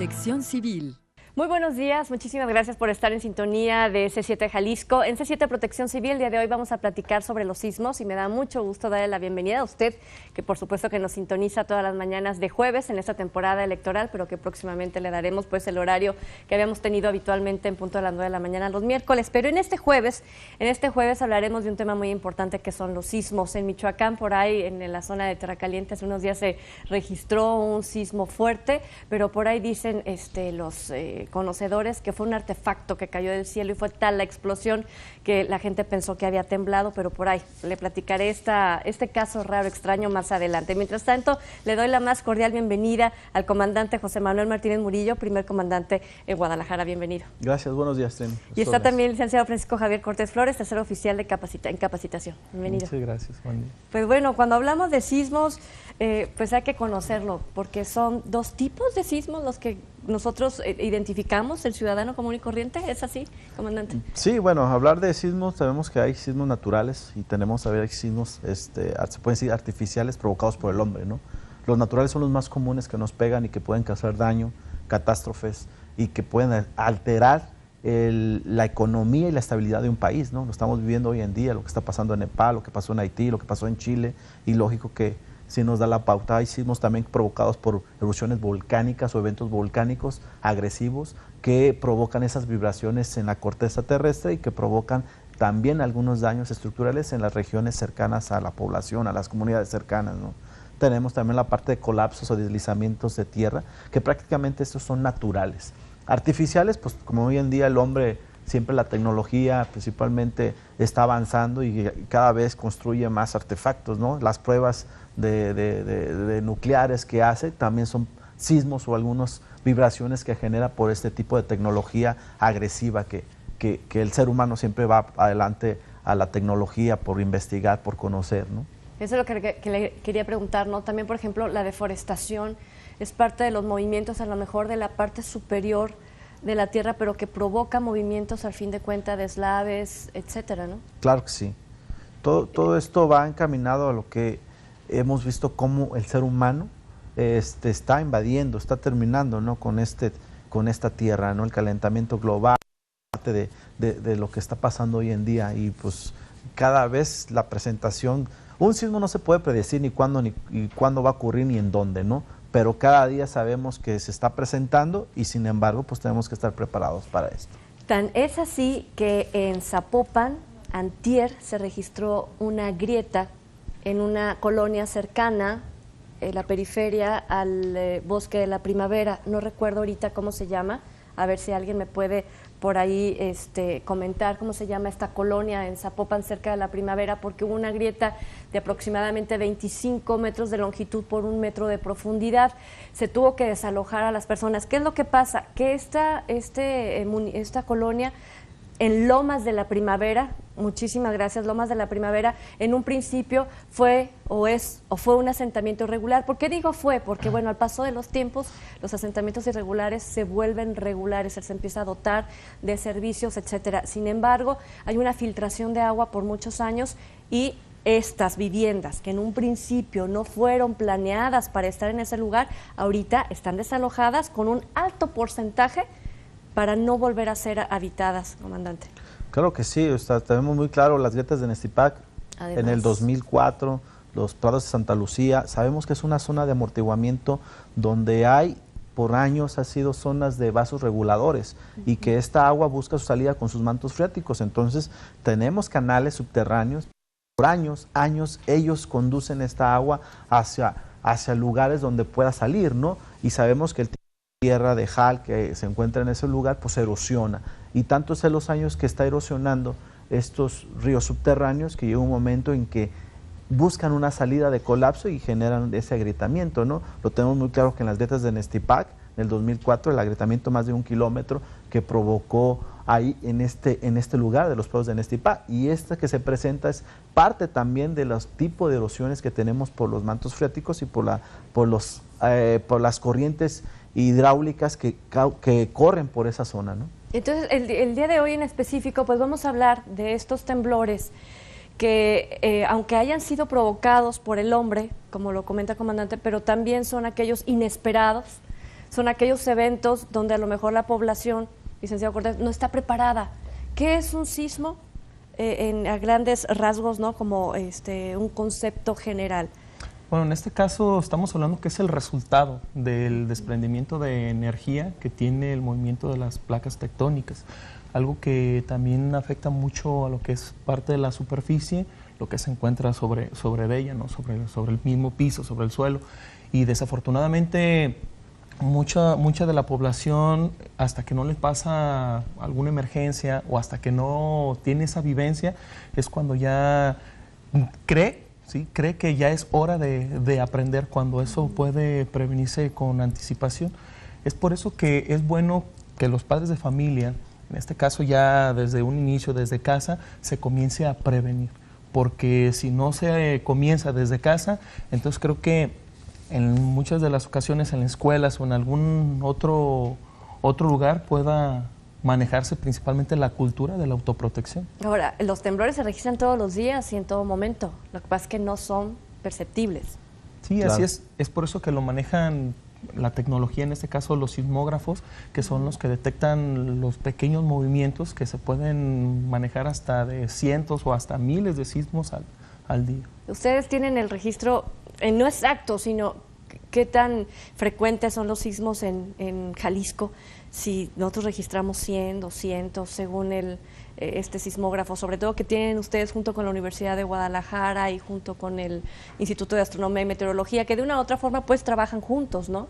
Protección Civil. Muy buenos días, muchísimas gracias por estar en sintonía de C7 Jalisco. En C7 Protección Civil, el día de hoy vamos a platicar sobre los sismos y me da mucho gusto darle la bienvenida a usted, que por supuesto que nos sintoniza todas las mañanas de jueves en esta temporada electoral, pero que próximamente le daremos pues el horario que habíamos tenido habitualmente en punto de las 9 de la mañana los miércoles. Pero en este jueves hablaremos de un tema muy importante que son los sismos. En Michoacán, por ahí en la zona de Tierra Caliente, hace unos días se registró un sismo fuerte, pero por ahí dicen los conocedores que fue un artefacto que cayó del cielo y fue tal la explosión que la gente pensó que había temblado, pero por ahí le platicaré este caso raro, extraño más adelante. Mientras tanto, le doy la más cordial bienvenida al comandante José Manuel Martínez Murillo, primer comandante en Guadalajara. Bienvenido. Gracias, buenos días, Tren. Y está también el licenciado Francisco Javier Cortés Flores, tercer oficial de en capacitación. Bienvenido. Muchas gracias, buen día. Pues bueno, cuando hablamos de sismos, pues hay que conocerlo, porque son dos tipos de sismos los que nosotros identificamos, el ciudadano común y corriente. ¿Es así, comandante? Sí, bueno, hablar de sismos, sabemos que hay sismos naturales y tenemos a ver sismos, se pueden decir artificiales provocados por el hombre, ¿no? Los naturales son los más comunes que nos pegan y que pueden causar daño, catástrofes y que pueden alterar la economía y la estabilidad de un país, ¿no? Lo estamos viviendo hoy en día, lo que está pasando en Nepal, lo que pasó en Haití, lo que pasó en Chile, y lógico que sí nos da la pauta. Hay sismos también provocados por erupciones volcánicas o eventos volcánicos agresivos que provocan esas vibraciones en la corteza terrestre y que provocan también algunos daños estructurales en las regiones cercanas a la población, a las comunidades cercanas, ¿no? Tenemos también la parte de colapsos o deslizamientos de tierra, que prácticamente estos son naturales. Artificiales, pues como hoy en día el hombre, siempre la tecnología principalmente está avanzando y cada vez construye más artefactos, ¿no? Las pruebas de nucleares que hace también son sismos o algunas vibraciones que genera por este tipo de tecnología agresiva que el ser humano siempre va adelante a la tecnología por investigar, por conocer, ¿no? Eso es lo que le quería preguntar, ¿no? También, por ejemplo, la deforestación es parte de los movimientos, a lo mejor de la parte superior de la tierra, pero que provoca movimientos al fin de cuentas, deslaves, etcétera, ¿no? Claro que sí. Todo esto va encaminado a lo que hemos visto cómo el ser humano está invadiendo, está terminando, ¿no? con esta tierra, ¿no? El calentamiento global, parte de lo que está pasando hoy en día, y pues cada vez la presentación, un sismo no se puede predecir ni cuándo va a ocurrir ni en dónde, ¿no? Pero cada día sabemos que se está presentando y sin embargo pues tenemos que estar preparados para esto. Tan es así que en Zapopan, antier, se registró una grieta en una colonia cercana, en la periferia al Bosque de la Primavera. No recuerdo ahorita cómo se llama, a ver si alguien me puede por ahí comentar cómo se llama esta colonia en Zapopan, cerca de la Primavera, porque hubo una grieta de aproximadamente 25 metros de longitud por 1 metro de profundidad. Se tuvo que desalojar a las personas. ¿Qué es lo que pasa? Que esta colonia en Lomas de la Primavera, muchísimas gracias, Lomas de la Primavera, en un principio fue un asentamiento irregular. ¿Por qué digo fue? Porque bueno, al paso de los tiempos, los asentamientos irregulares se vuelven regulares, se empieza a dotar de servicios, etcétera. Sin embargo, hay una filtración de agua por muchos años y estas viviendas que en un principio no fueron planeadas para estar en ese lugar, ahorita están desalojadas con un alto porcentaje para no volver a ser habitadas, comandante. Claro que sí, tenemos muy claro las grietas de Nestipac. Además, en el 2004, los prados de Santa Lucía, sabemos que es una zona de amortiguamiento donde hay, por años, ha sido zonas de vasos reguladores y que esta agua busca su salida con sus mantos freáticos. Entonces, tenemos canales subterráneos, por años, ellos conducen esta agua hacia lugares donde pueda salir, ¿no? Y sabemos que el tierra de Jal que se encuentra en ese lugar pues erosiona, y tantos son los años que está erosionando estos ríos subterráneos que llega un momento en que buscan una salida de colapso y generan ese agrietamiento, ¿no? Lo tenemos muy claro que en las grietas de Nestipac, en el 2004, el agrietamiento más de 1 kilómetro que provocó ahí en este lugar de los prados de Nestipac, y esta que se presenta es parte también de los tipos de erosiones que tenemos por los mantos freáticos y por las corrientes hidráulicas que corren por esa zona, ¿no? Entonces, el día de hoy en específico, pues vamos a hablar de estos temblores que, aunque hayan sido provocados por el hombre, como lo comenta el comandante, pero también son aquellos inesperados, son aquellos eventos donde a lo mejor la población, licenciado Cortés, no está preparada. ¿Qué es un sismo? A grandes rasgos, ¿no? Como un concepto general. Bueno, en este caso estamos hablando que es el resultado del desprendimiento de energía que tiene el movimiento de las placas tectónicas, algo que también afecta mucho a lo que es parte de la superficie, lo que se encuentra sobre ella, ¿no? sobre el mismo piso, sobre el suelo, y desafortunadamente mucha de la población, hasta que no le pasa alguna emergencia o hasta que no tiene esa vivencia, es cuando ya cree que ya es hora de aprender, cuando eso puede prevenirse con anticipación. Es por eso que es bueno que los padres de familia, en este caso ya desde un inicio, desde casa, se comience a prevenir. Porque si no se comienza desde casa, entonces creo que en muchas de las ocasiones en las escuelas o en algún otro lugar pueda manejarse principalmente la cultura de la autoprotección. Ahora, los temblores se registran todos los días y en todo momento. Lo que pasa es que no son perceptibles. Sí, claro. Así es. Es por eso que lo manejan la tecnología, en este caso los sismógrafos, que son los que detectan los pequeños movimientos que se pueden manejar hasta de cientos o hasta miles de sismos al día. Ustedes tienen el registro, no exacto, sino qué tan frecuentes son los sismos en Jalisco. Si nosotros registramos 100, 200, según este sismógrafo, sobre todo que tienen ustedes junto con la Universidad de Guadalajara y junto con el Instituto de Astronomía y Meteorología, que de una u otra forma pues trabajan juntos, ¿no?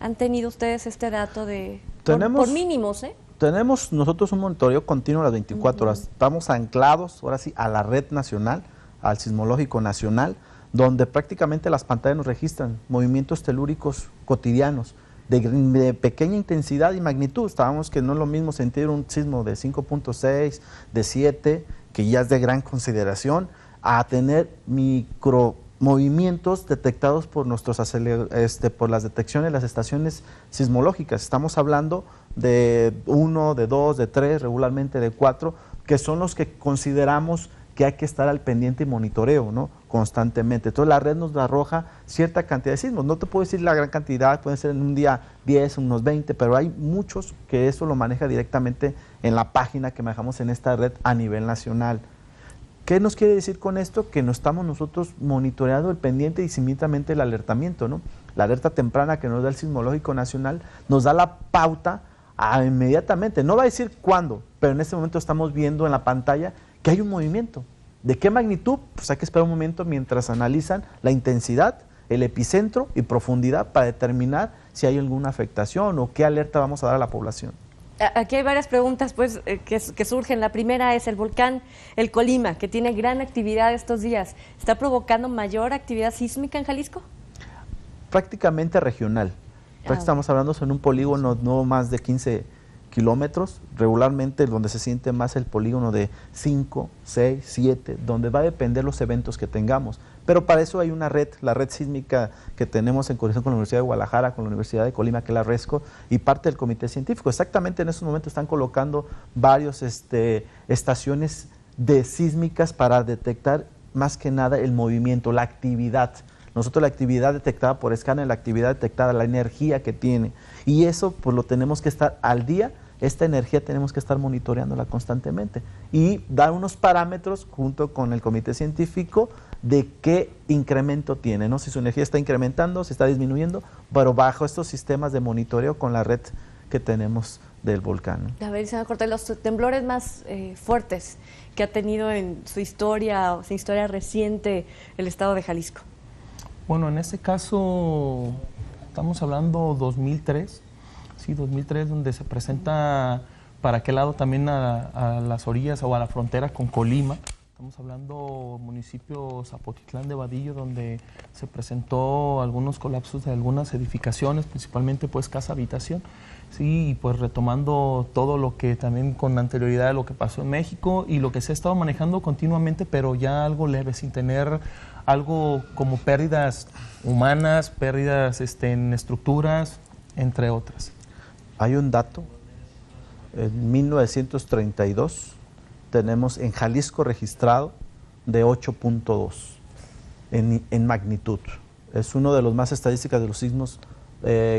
¿Han tenido ustedes este dato de por mínimos, Tenemos nosotros un monitoreo continuo a las 24 horas. Estamos anclados, ahora sí, a la red nacional, al Sismológico Nacional, donde prácticamente las pantallas nos registran movimientos telúricos cotidianos, de pequeña intensidad y magnitud. Estábamos que no es lo mismo sentir un sismo de 5.6, de 7, que ya es de gran consideración, a tener micromovimientos detectados por por las detecciones, las estaciones sismológicas. Estamos hablando de 1, de 2, de 3, regularmente de 4, que son los que consideramos que hay que estar al pendiente y monitoreo, ¿no? Constantemente. Entonces la red nos arroja cierta cantidad de sismos. No te puedo decir la gran cantidad, pueden ser en un día 10, unos 20, pero hay muchos que eso lo maneja directamente en la página que manejamos en esta red a nivel nacional. ¿Qué nos quiere decir con esto? Que no estamos nosotros monitoreando el pendiente y simultáneamente el alertamiento, ¿no? La alerta temprana que nos da el Sismológico Nacional nos da la pauta inmediatamente. No va a decir cuándo, pero en este momento estamos viendo en la pantalla que hay un movimiento. ¿De qué magnitud? Pues hay que esperar un momento mientras analizan la intensidad, el epicentro y profundidad para determinar si hay alguna afectación o qué alerta vamos a dar a la población. Aquí hay varias preguntas pues, que surgen. La primera es el volcán El Colima, que tiene gran actividad estos días. ¿Está provocando mayor actividad sísmica en Jalisco? Prácticamente regional. Estamos hablando en un polígono no más de 15 kilómetros, regularmente donde se siente más el polígono de 5, 6, 7, donde va a depender los eventos que tengamos. Pero para eso hay una red, la red sísmica que tenemos en coordinación con la Universidad de Guadalajara, con la Universidad de Colima, que es la RESCO, y parte del comité científico. Exactamente en estos momentos están colocando varios estaciones de sísmicas para detectar más que nada el movimiento, la actividad. Nosotros la actividad detectada por escáner, la actividad detectada, la energía que tiene. Y eso pues lo tenemos que estar al día, esta energía tenemos que estar monitoreándola constantemente y dar unos parámetros junto con el comité científico de qué incremento tiene, ¿no? Si su energía está incrementando, si está disminuyendo, pero bajo estos sistemas de monitoreo con la red que tenemos del volcán, ¿no? A ver, señor Cortés, los temblores más fuertes que ha tenido en su historia reciente el estado de Jalisco. Bueno, en este caso estamos hablando 2003, sí, 2003, donde se presenta para aquel lado también a las orillas o a la frontera con Colima. Estamos hablando municipio Zapotitlán de Vadillo, donde se presentó algunos colapsos de algunas edificaciones, principalmente pues casa habitación. Sí, y pues retomando todo lo que también con anterioridad de lo que pasó en México y lo que se ha estado manejando continuamente, pero ya algo leve, sin tener algo como pérdidas humanas, pérdidas en estructuras, entre otras. Hay un dato, en 1932 tenemos en Jalisco registrado de 8.2 en magnitud. Es uno de los más estadísticas de los sismos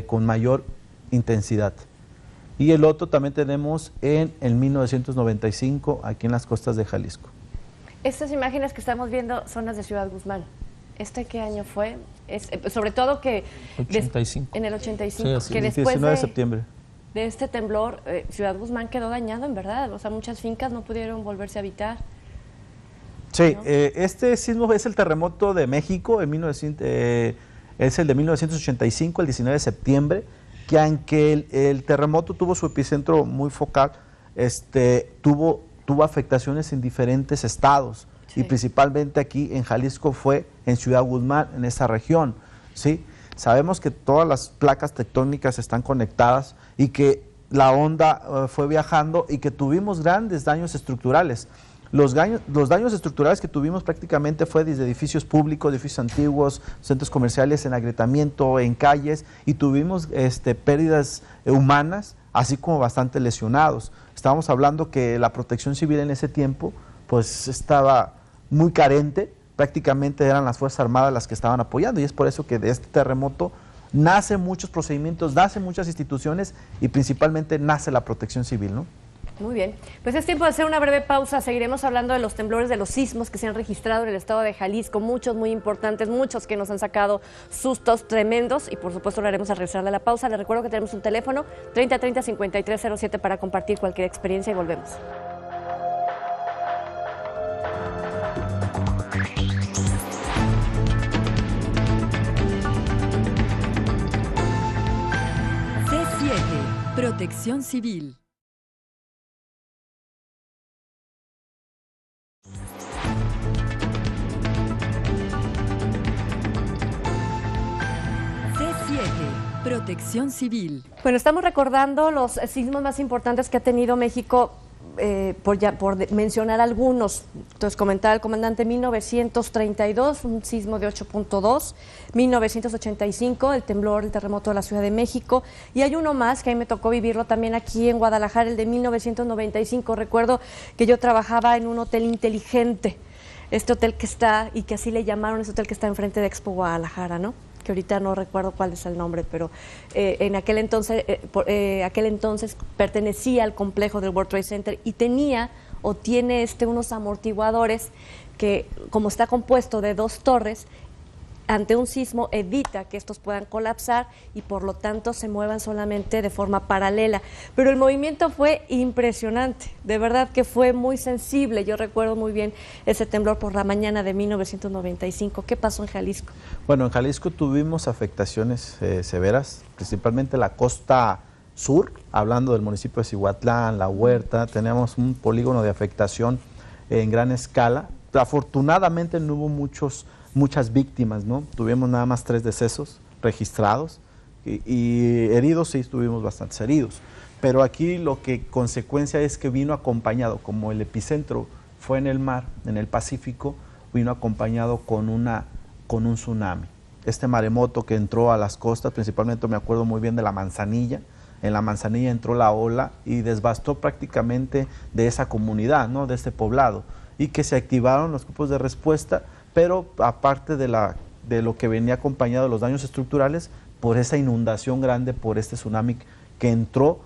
con mayor intensidad. Y el otro también tenemos en el 1995, aquí en las costas de Jalisco. Estas imágenes que estamos viendo son las de Ciudad Guzmán. ¿Este qué año fue? Sobre todo que... 85. En el 85. Sí, que el después 19 de septiembre. De este temblor, Ciudad Guzmán quedó dañado, en verdad. O sea, muchas fincas no pudieron volverse a habitar. Sí, ¿no? Este sismo es el terremoto de México, es el de 1985, el 19 de septiembre, que aunque el terremoto tuvo su epicentro muy focal, tuvo afectaciones en diferentes estados, sí. Y principalmente aquí en Jalisco fue en Ciudad Guzmán, en esa región, ¿sí? Sabemos que todas las placas tectónicas están conectadas y que la onda fue viajando y que tuvimos grandes daños estructurales. Los daños estructurales que tuvimos prácticamente fue desde edificios públicos, edificios antiguos, centros comerciales, en agrietamiento, en calles, y tuvimos pérdidas humanas, así como bastante lesionados. Estábamos hablando que la protección civil en ese tiempo pues estaba muy carente, prácticamente eran las Fuerzas Armadas las que estaban apoyando, y es por eso que de este terremoto nacen muchos procedimientos, nacen muchas instituciones y principalmente nace la protección civil, ¿no? Muy bien, pues es tiempo de hacer una breve pausa. Seguiremos hablando de los temblores, de los sismos que se han registrado en el estado de Jalisco, muchos muy importantes, muchos que nos han sacado sustos tremendos, y por supuesto lo haremos al regresar de la pausa. Les recuerdo que tenemos un teléfono 3030-5307 para compartir cualquier experiencia, y volvemos. C7, Protección Civil. Protección Civil. Bueno, estamos recordando los sismos más importantes que ha tenido México, por mencionar algunos. Entonces, comentaba el comandante, 1932, un sismo de 8.2, 1985, el terremoto de la Ciudad de México, y hay uno más que a mí me tocó vivirlo también aquí en Guadalajara, el de 1995. Recuerdo que yo trabajaba en un hotel inteligente, este hotel que está, y que así le llamaron, este hotel que está enfrente de Expo Guadalajara, ¿no? Que ahorita no recuerdo cuál es el nombre, pero en aquel entonces pertenecía al complejo del World Trade Center y tenía o tiene unos amortiguadores que, como está compuesto de 2 torres, ante un sismo evita que estos puedan colapsar y por lo tanto se muevan solamente de forma paralela. Pero el movimiento fue impresionante, de verdad que fue muy sensible. Yo recuerdo muy bien ese temblor por la mañana de 1995. ¿Qué pasó en Jalisco? Bueno, en Jalisco tuvimos afectaciones severas, principalmente la costa sur, hablando del municipio de Cihuatlán, La Huerta. Tenemos un polígono de afectación en gran escala. Afortunadamente no hubo muchas víctimas, ¿no? Tuvimos nada más 3 decesos registrados y heridos, sí, tuvimos bastantes heridos. Pero aquí lo que consecuencia es que vino acompañado, como el epicentro fue en el mar, en el Pacífico, vino acompañado con un tsunami. Este maremoto que entró a las costas, principalmente me acuerdo muy bien de la Manzanilla. En la Manzanilla entró la ola y devastó prácticamente de esa comunidad, ¿no? De este poblado, y que se activaron los grupos de respuesta, pero aparte de lo que venía acompañado de los daños estructurales, por esa inundación grande, por este tsunami que entró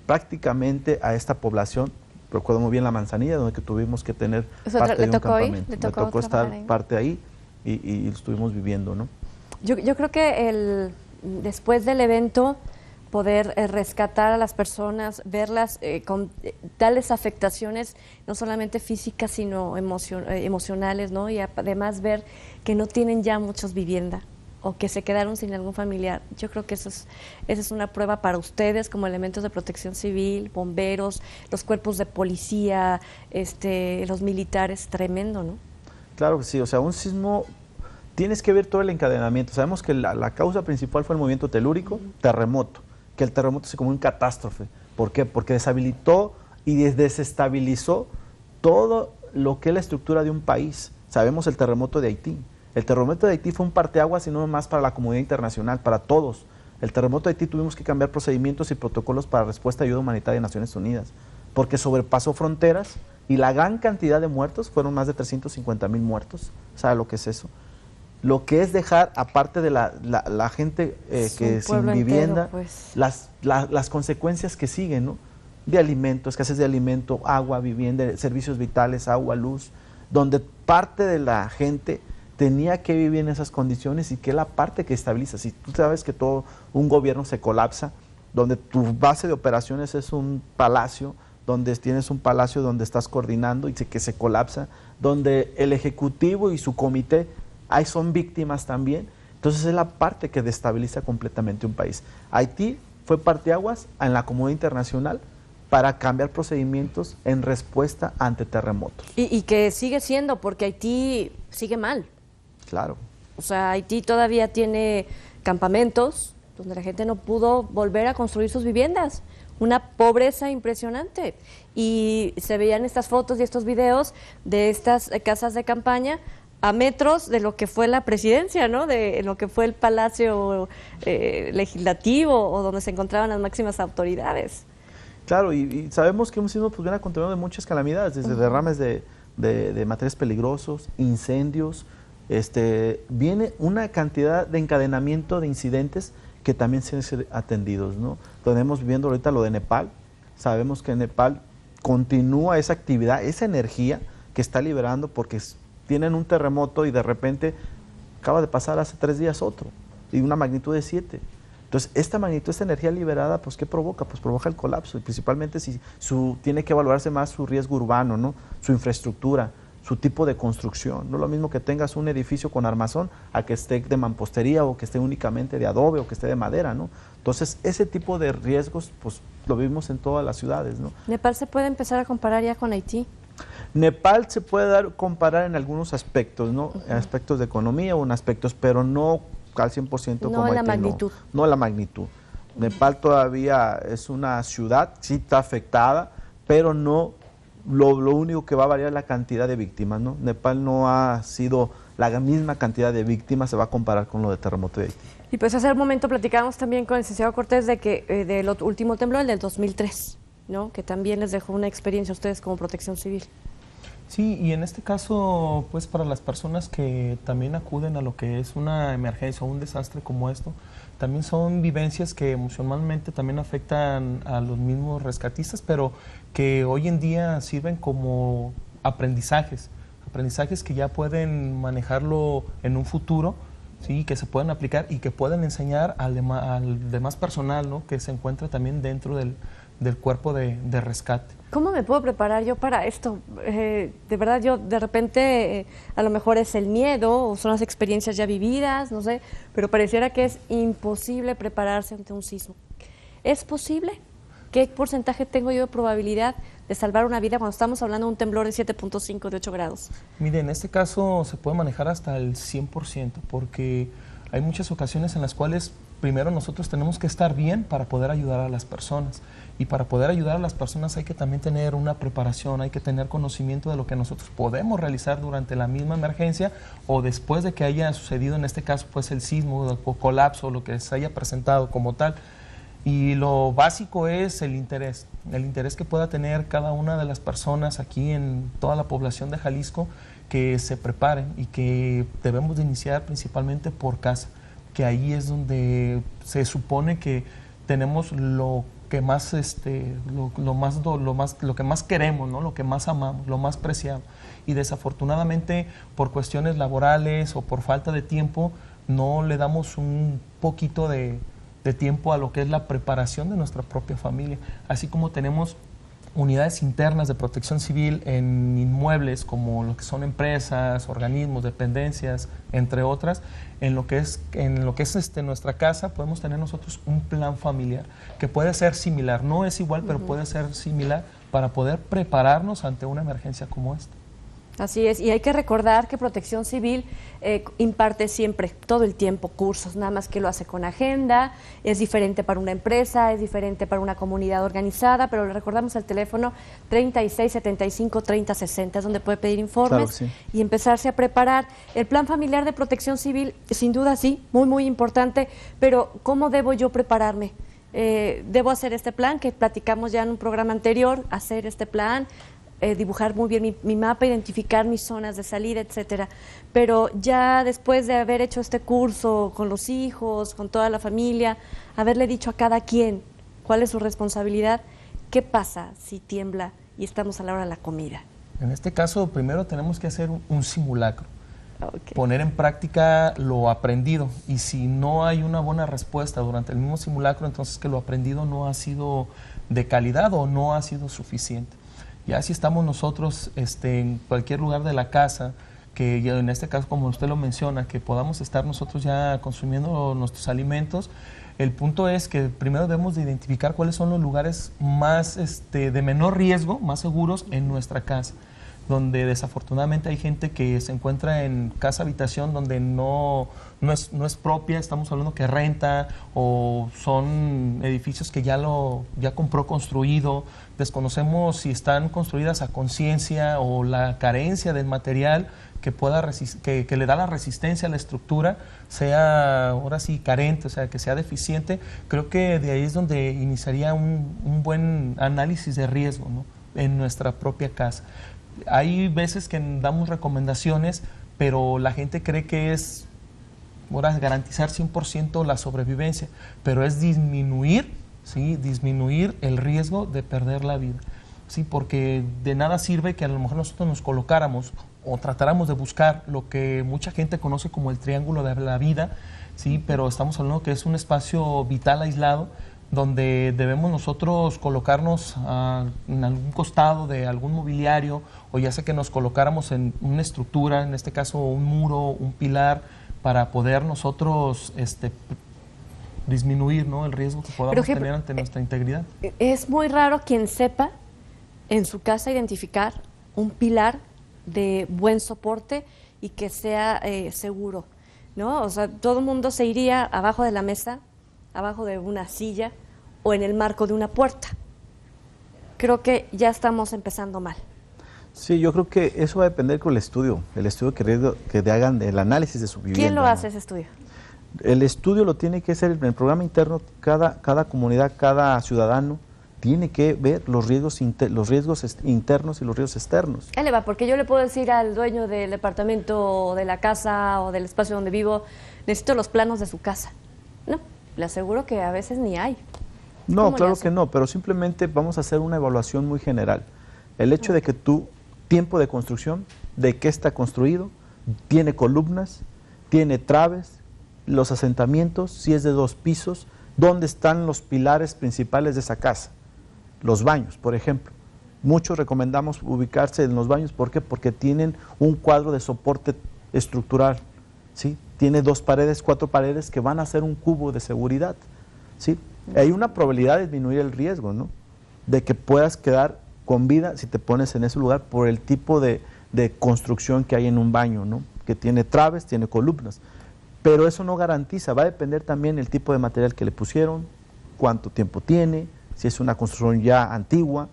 prácticamente a esta población. Recuerdo muy bien la Manzanilla, donde tuvimos que tener parte de un campamento. Le tocó estar parte ahí y lo estuvimos viviendo, ¿no? Yo creo que después del evento, poder rescatar a las personas, verlas con tales afectaciones, no solamente físicas, sino emocionales, ¿no? Y además ver que no tienen ya muchos vivienda o que se quedaron sin algún familiar. Yo creo que esa es una prueba para ustedes como elementos de protección civil, bomberos, los cuerpos de policía, los militares, tremendo, ¿no? Claro que sí, o sea, un sismo, tienes que ver todo el encadenamiento. Sabemos que la causa principal fue el movimiento telúrico, terremoto, que el terremoto se como una catástrofe. ¿Por qué? Porque deshabilitó y desestabilizó todo lo que es la estructura de un país. Sabemos el terremoto de Haití. El terremoto de Haití fue un parteaguas y no más para la comunidad internacional, para todos. El terremoto de Haití tuvimos que cambiar procedimientos y protocolos para respuesta y ayuda humanitaria de Naciones Unidas, porque sobrepasó fronteras y la gran cantidad de muertos, fueron más de 350,000 muertos. ¿Sabe lo que es eso? lo que es dejar, aparte de la gente que sin vivienda, entero, pues. las consecuencias que siguen, ¿no? De alimento, escasez de alimento, agua, vivienda, servicios vitales, agua, luz, donde parte de la gente tenía que vivir en esas condiciones y que es la parte que estabiliza. Si tú sabes que todo un gobierno se colapsa, donde tu base de operaciones es un palacio, donde tienes un palacio donde estás coordinando y que se colapsa, donde el ejecutivo y su comité ahí son víctimas también, entonces es la parte que destabiliza completamente un país. Haití fue parteaguas en la comunidad internacional para cambiar procedimientos en respuesta ante terremotos. Y que sigue siendo, porque Haití sigue mal. Claro. O sea, Haití todavía tiene campamentos donde la gente no pudo volver a construir sus viviendas. Una pobreza impresionante. Y se veían estas fotos y estos videos de estas casas de campaña a metros de lo que fue la presidencia, ¿no? De lo que fue el palacio legislativo o donde se encontraban las máximas autoridades. Claro, y sabemos que un sismo pues, viene acompañado de muchas calamidades, desde derrames de materiales peligrosos, incendios, viene una cantidad de encadenamiento de incidentes que también tienen que ser atendidos, ¿no? Tenemos viviendo ahorita lo de Nepal, sabemos que Nepal continúa esa actividad, esa energía que está liberando porque tienen un terremoto y de repente acaba de pasar hace 3 días otro, y una magnitud de 7. Entonces, esta magnitud, esta energía liberada, pues, ¿qué provoca? Pues provoca el colapso, y principalmente si tiene que evaluarse más su riesgo urbano, ¿no? Su infraestructura, su tipo de construcción. No es lo mismo que tengas un edificio con armazón a que esté de mampostería o que esté únicamente de adobe o que esté de madera, ¿no? Entonces, ese tipo de riesgos, pues, lo vivimos en todas las ciudades, ¿no? ¿Nepal se puede empezar a comparar ya con Haití? Nepal se puede comparar en algunos aspectos, ¿no? Aspectos de economía o en aspectos, pero no al 100% como Haití. No la magnitud. No la magnitud. Nepal todavía es una ciudad, sí está afectada, pero no lo único que va a variar es la cantidad de víctimas, ¿no? Nepal no ha sido la misma cantidad de víctimas, se va a comparar con lo de terremoto de Haití. Y pues hace un momento platicábamos también con el licenciado Cortés de que del último temblor, el del 2003, ¿no? Que también les dejó una experiencia a ustedes como Protección Civil. Sí, y en este caso, pues para las personas que también acuden a lo que es una emergencia o un desastre como esto, también son vivencias que emocionalmente también afectan a los mismos rescatistas, pero que hoy en día sirven como aprendizajes que ya pueden manejarlo en un futuro, sí, que se pueden aplicar y que pueden enseñar al demás personal, ¿no? Que se encuentra también dentro del cuerpo de rescate. ¿Cómo me puedo preparar yo para esto? De verdad, yo de repente, a lo mejor es el miedo o son las experiencias ya vividas, no sé, pero pareciera que es imposible prepararse ante un sismo. ¿Es posible? ¿Qué porcentaje tengo yo de probabilidad de salvar una vida cuando estamos hablando de un temblor de 7.5 de 8 grados? Mire, en este caso se puede manejar hasta el 100%, porque hay muchas ocasiones en las cuales primero nosotros tenemos que estar bien para poder ayudar a las personas. Y para poder ayudar a las personas hay que también tener una preparación, hay que tener conocimiento de lo que nosotros podemos realizar durante la misma emergencia o después de que haya sucedido, en este caso, pues el sismo o colapso, lo que se haya presentado como tal. Y lo básico es el interés que pueda tener cada una de las personas aquí en toda la población de Jalisco, que se preparen y que debemos de iniciar principalmente por casa, que ahí es donde se supone que tenemos lo que más lo que más queremos, ¿no? Lo que más amamos, lo más preciado, y desafortunadamente por cuestiones laborales o por falta de tiempo no le damos un poquito de tiempo a lo que es la preparación de nuestra propia familia, así como tenemos unidades internas de protección civil en inmuebles como lo que son empresas, organismos, dependencias, entre otras. En lo que es nuestra casa podemos tener nosotros un plan familiar que puede ser similar, no es igual, pero puede ser similar para poder prepararnos ante una emergencia como esta. Así es, y hay que recordar que Protección Civil imparte siempre, todo el tiempo, cursos, nada más que lo hace con agenda, es diferente para una empresa, es diferente para una comunidad organizada, pero le recordamos el teléfono 3675-3060, es donde puede pedir informes, claro, sí, y empezarse a preparar. El plan familiar de Protección Civil, sin duda sí, muy, muy importante, pero ¿cómo debo yo prepararme? ¿Debo hacer este plan que platicamos ya en un programa anterior, hacer este plan? dibujar muy bien mi mapa, identificar mis zonas de salida, etcétera. Pero ya después de haber hecho este curso con los hijos, con toda la familia, haberle dicho a cada quien cuál es su responsabilidad, ¿qué pasa si tiembla y estamos a la hora de la comida? En este caso, primero tenemos que hacer un simulacro. Okay. Poner en práctica lo aprendido, y si no hay una buena respuesta durante el mismo simulacro, entonces que lo aprendido no ha sido de calidad o no ha sido suficiente. Ya si estamos nosotros en cualquier lugar de la casa, que ya en este caso, como usted lo menciona, que podamos estar nosotros ya consumiendo nuestros alimentos, el punto es que primero debemos de identificar cuáles son los lugares más de menor riesgo, más seguros en nuestra casa, donde desafortunadamente hay gente que se encuentra en casa habitación donde no es propia, estamos hablando que renta, o son edificios que ya compró construido. Desconocemos si están construidas a conciencia o la carencia del material que le da la resistencia a la estructura sea ahora sí carente, o sea, que sea deficiente. Creo que de ahí es donde iniciaría un buen análisis de riesgo, ¿no?, en nuestra propia casa. Hay veces que damos recomendaciones, pero la gente cree que es ahora garantizar 100% la sobrevivencia, pero es disminuir el riesgo de perder la vida. Sí, porque de nada sirve que a lo mejor nosotros nos colocáramos o tratáramos de buscar lo que mucha gente conoce como el triángulo de la vida, sí, pero estamos hablando que es un espacio vital aislado, donde debemos nosotros colocarnos en algún costado de algún mobiliario, o ya sea que nos colocáramos en una estructura, en este caso un muro, un pilar, para poder nosotros disminuir, ¿no?, el riesgo que podamos tener ante nuestra integridad. Es muy raro quien sepa en su casa identificar un pilar de buen soporte y que sea seguro, ¿no? O sea, todo el mundo se iría abajo de la mesa, abajo de una silla o en el marco de una puerta. Creo que ya estamos empezando mal. Sí, yo creo que eso va a depender con el estudio que hagan el análisis de su vivienda. ¿Quién lo hace ese estudio? El estudio lo tiene que hacer en el programa interno, cada comunidad, cada ciudadano tiene que ver los riesgos internos y los riesgos externos. Él le va, porque yo le puedo decir al dueño del departamento, o de la casa o del espacio donde vivo, necesito los planos de su casa. No, le aseguro que a veces ni hay. No, claro que no, pero simplemente vamos a hacer una evaluación muy general. El hecho de que tiempo de construcción, de qué está construido, tiene columnas, tiene traves, los asentamientos, si es de 2 pisos, dónde están los pilares principales de esa casa. Los baños, por ejemplo. Muchos recomendamos ubicarse en los baños. ¿Por qué? Porque tienen un cuadro de soporte estructural, ¿sí? Tiene 2 paredes, 4 paredes que van a ser un cubo de seguridad, ¿sí? Hay una probabilidad de disminuir el riesgo, ¿no?, de que puedas quedar con vida si te pones en ese lugar por el tipo de construcción que hay en un baño, ¿no?, que tiene traves, tiene columnas. Pero eso no garantiza, va a depender también el tipo de material que le pusieron, cuánto tiempo tiene, si es una construcción ya antigua.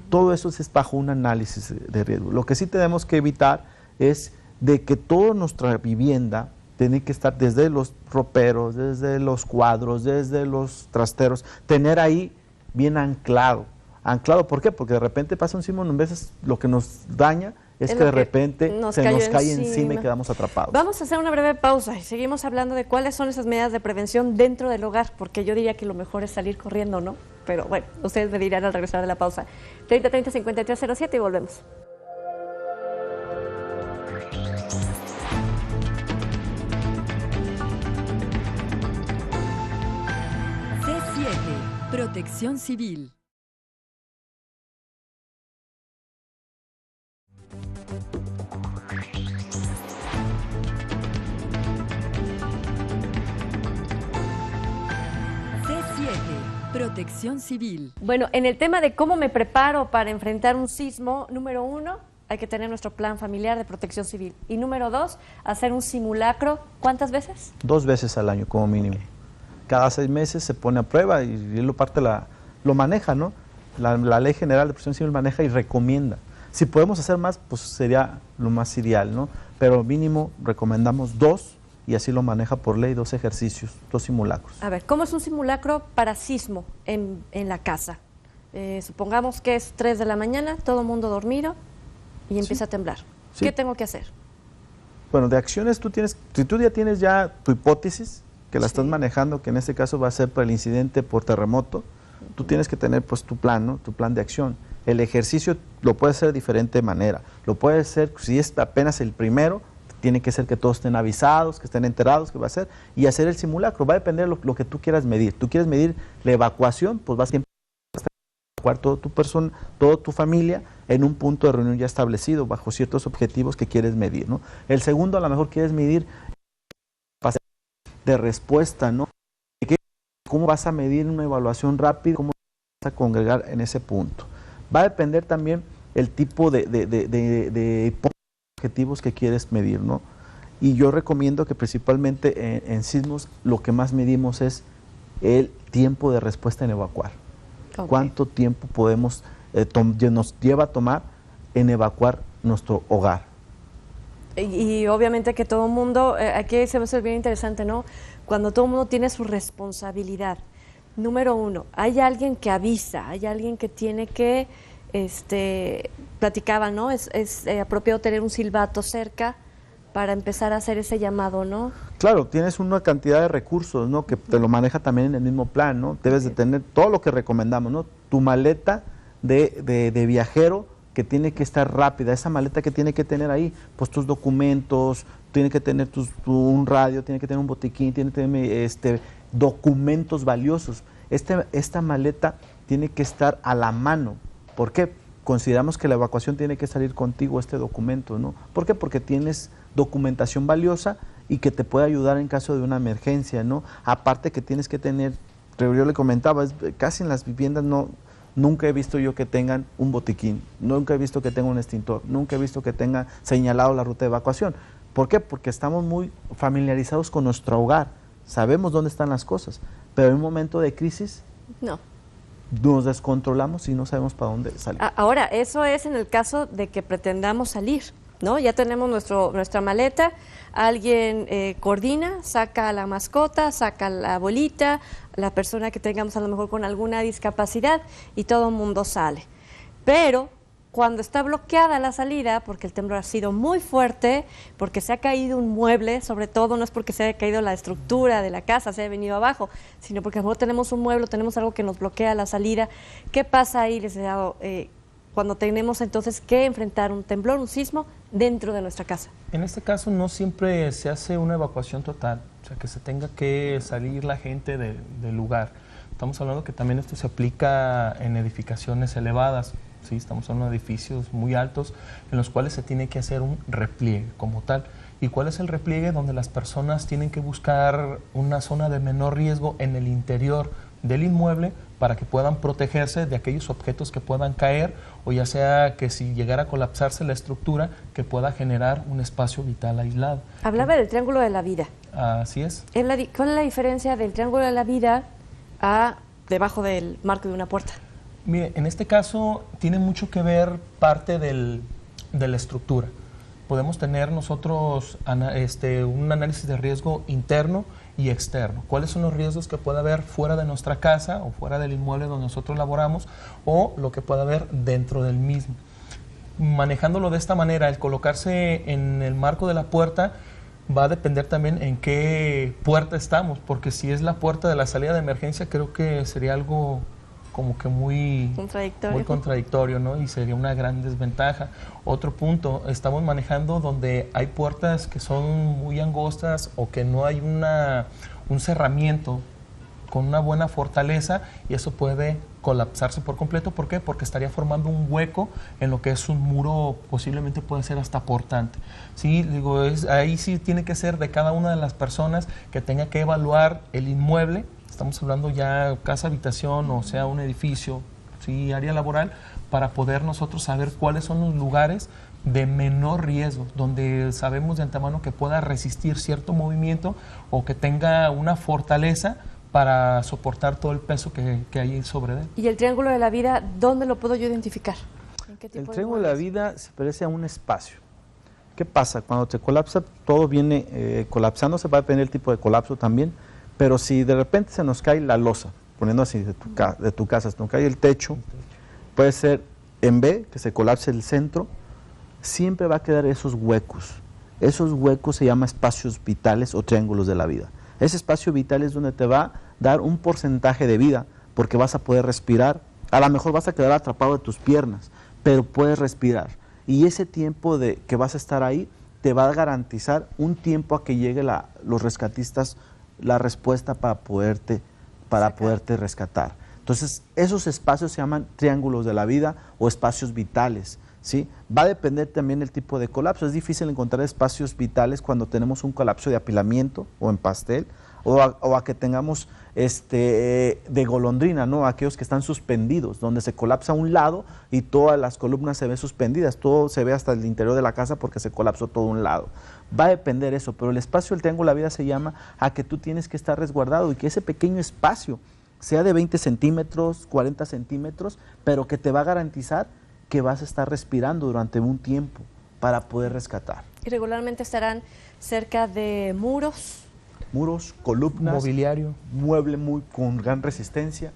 Todo eso es bajo un análisis de riesgo. Lo que sí tenemos que evitar es de que toda nuestra vivienda tiene que estar desde los roperos, desde los cuadros, desde los trasteros, tener ahí bien anclado. ¿Anclado por qué? Porque de repente pasa un sismo, a veces lo que nos daña es que de repente se nos cae encima y quedamos atrapados. Vamos a hacer una breve pausa y seguimos hablando de cuáles son esas medidas de prevención dentro del hogar, porque yo diría que lo mejor es salir corriendo, ¿no? Pero bueno, ustedes me dirán al regresar de la pausa. 3030-5307 y volvemos. C7, Protección Civil. Protección Civil. Bueno, en el tema de cómo me preparo para enfrentar un sismo, número 1, hay que tener nuestro plan familiar de protección civil. Y número 2, hacer un simulacro, ¿cuántas veces? 2 veces al año como mínimo. Cada 6 meses se pone a prueba y él lo maneja, ¿no? La Ley General de Protección Civil maneja y recomienda. Si podemos hacer más, pues sería lo más ideal, ¿no? Pero mínimo recomendamos 2. Y así lo maneja por ley, 2 ejercicios, 2 simulacros. A ver, ¿cómo es un simulacro para sismo en la casa? Supongamos que es 3 de la mañana, todo el mundo dormido y empieza a temblar. Sí. ¿Qué tengo que hacer? Bueno, de acciones tú tienes, si tú ya tienes ya tu hipótesis, que la Sí. estás manejando, que en este caso va a ser por el incidente por terremoto, tú tienes que tener pues tu plan, ¿no? Tu plan de acción. El ejercicio lo puedes hacer de diferente manera. Lo puedes hacer, si es apenas el primero, tiene que ser que todos estén avisados, que estén enterados que va a ser, y hacer el simulacro. Va a depender de lo que tú quieras medir. Tú quieres medir la evacuación, pues vas a evacuar toda tu persona, toda tu familia en un punto de reunión ya establecido bajo ciertos objetivos que quieres medir, ¿no? El segundo, a lo mejor quieres medir de respuesta, ¿no? ¿Cómo vas a medir una evaluación rápida? ¿Cómo vas a congregar en ese punto? Va a depender también el tipo de objetivos que quieres medir, ¿no? Y yo recomiendo que principalmente en sismos lo que más medimos es el tiempo de respuesta en evacuar. Ok. ¿Cuánto tiempo podemos nos lleva a tomar en evacuar nuestro hogar? Y obviamente que todo el mundo, aquí se va a ser bien interesante, ¿no? Cuando todo el mundo tiene su responsabilidad. Número uno, hay alguien que avisa, hay alguien que tiene que, platicaba, ¿no? Es apropiado tener un silbato cerca para empezar a hacer ese llamado, ¿no? Claro, tienes una cantidad de recursos, ¿no? Que te lo maneja también en el mismo plan, ¿no? Debes de tener todo lo que recomendamos, ¿no? Tu maleta de viajero que tiene que estar rápida, esa maleta que tiene que tener ahí, pues tus documentos, tiene que tener un radio, tiene que tener un botiquín, tiene que tener documentos valiosos. Esta maleta tiene que estar a la mano. ¿Por qué? Consideramos que la evacuación tiene que salir contigo este documento, ¿no? ¿Por qué? Porque tienes documentación valiosa y que te puede ayudar en caso de una emergencia, ¿no? Aparte que tienes que tener, yo le comentaba, casi en las viviendas nunca he visto yo que tengan un botiquín, nunca he visto que tengan un extintor, nunca he visto que tengan señalado la ruta de evacuación. ¿Por qué? Porque estamos muy familiarizados con nuestro hogar, sabemos dónde están las cosas, pero en un momento de crisis No. nos descontrolamos y no sabemos para dónde salir. Ahora, eso es en el caso de que pretendamos salir, ¿no? Ya tenemos nuestra maleta, alguien coordina, saca a la mascota, saca a la abuelita, la persona que tengamos a lo mejor con alguna discapacidad y todo el mundo sale. Pero cuando está bloqueada la salida, porque el temblor ha sido muy fuerte, porque se ha caído un mueble, sobre todo no es porque se haya caído la estructura de la casa, se haya venido abajo, sino porque a lo mejor tenemos un mueble, tenemos algo que nos bloquea la salida. ¿Qué pasa ahí, licenciado, cuando tenemos entonces que enfrentar un temblor, un sismo, dentro de nuestra casa? En este caso no siempre se hace una evacuación total, o sea, que se tenga que salir la gente del lugar. Estamos hablando que también esto se aplica en edificaciones elevadas, ¿sí? Estamos hablando de edificios muy altos en los cuales se tiene que hacer un repliegue como tal. ¿Y cuál es el repliegue? Donde las personas tienen que buscar una zona de menor riesgo en el interior del inmueble para que puedan protegerse de aquellos objetos que puedan caer o ya sea que si llegara a colapsarse la estructura que pueda generar un espacio vital aislado. Hablaba del triángulo de la vida. Así es. ¿Cuál es la diferencia del triángulo de la vida a debajo del marco de una puerta? Mire, en este caso tiene mucho que ver parte de la estructura. Podemos tener nosotros un análisis de riesgo interno y externo. ¿Cuáles son los riesgos que puede haber fuera de nuestra casa o fuera del inmueble donde nosotros laboramos o lo que puede haber dentro del mismo? Manejándolo de esta manera, el colocarse en el marco de la puerta va a depender también en qué puerta estamos, porque si es la puerta de la salida de emergencia creo que sería algo como que muy contradictorio, ¿no? Y sería una gran desventaja. Otro punto, estamos manejando donde hay puertas que son muy angostas o que no hay un cerramiento con una buena fortaleza y eso puede colapsarse por completo. ¿Por qué? Porque estaría formando un hueco en lo que es un muro, posiblemente puede ser hasta portante. Sí, digo, ahí sí tiene que ser de cada una de las personas que tenga que evaluar el inmueble. Estamos hablando ya casa, habitación, o sea, un edificio, ¿sí? Área laboral, para poder nosotros saber cuáles son los lugares de menor riesgo, donde sabemos de antemano que pueda resistir cierto movimiento o que tenga una fortaleza para soportar todo el peso que hay sobre él. ¿Y el triángulo de la vida, dónde lo puedo yo identificar? ¿En qué tipo El de triángulo de la muebles? vida se parece a un espacio. ¿Qué pasa? Cuando se colapsa, todo viene colapsando, se va a depender del tipo de colapso también, pero si de repente se nos cae la losa, poniendo así de tu casa, se nos cae el techo, puede ser en B, que se colapse el centro, siempre va a quedar esos huecos. Esos huecos se llaman espacios vitales o triángulos de la vida. Ese espacio vital es donde te va a dar un porcentaje de vida, porque vas a poder respirar. A lo mejor vas a quedar atrapado de tus piernas, pero puedes respirar. Y ese tiempo que vas a estar ahí te va a garantizar un tiempo a que llegue los rescatistas, la respuesta para poderte rescatar. Entonces, esos espacios se llaman triángulos de la vida o espacios vitales, ¿sí? Va a depender también del tipo de colapso. Es difícil encontrar espacios vitales cuando tenemos un colapso de apilamiento o en pastel, o a que tengamos de golondrina, ¿no? Aquellos que están suspendidos, donde se colapsa un lado y todas las columnas se ven suspendidas, todo se ve hasta el interior de la casa porque se colapsó todo un lado. Va a depender eso, pero el espacio del triángulo de la vida se llama a que tú tienes que estar resguardado y que ese pequeño espacio sea de 20 centímetros, 40 centímetros, pero que te va a garantizar que vas a estar respirando durante un tiempo para poder rescatar. Y regularmente estarán cerca de muros, columnas, mobiliario, mueble con gran resistencia.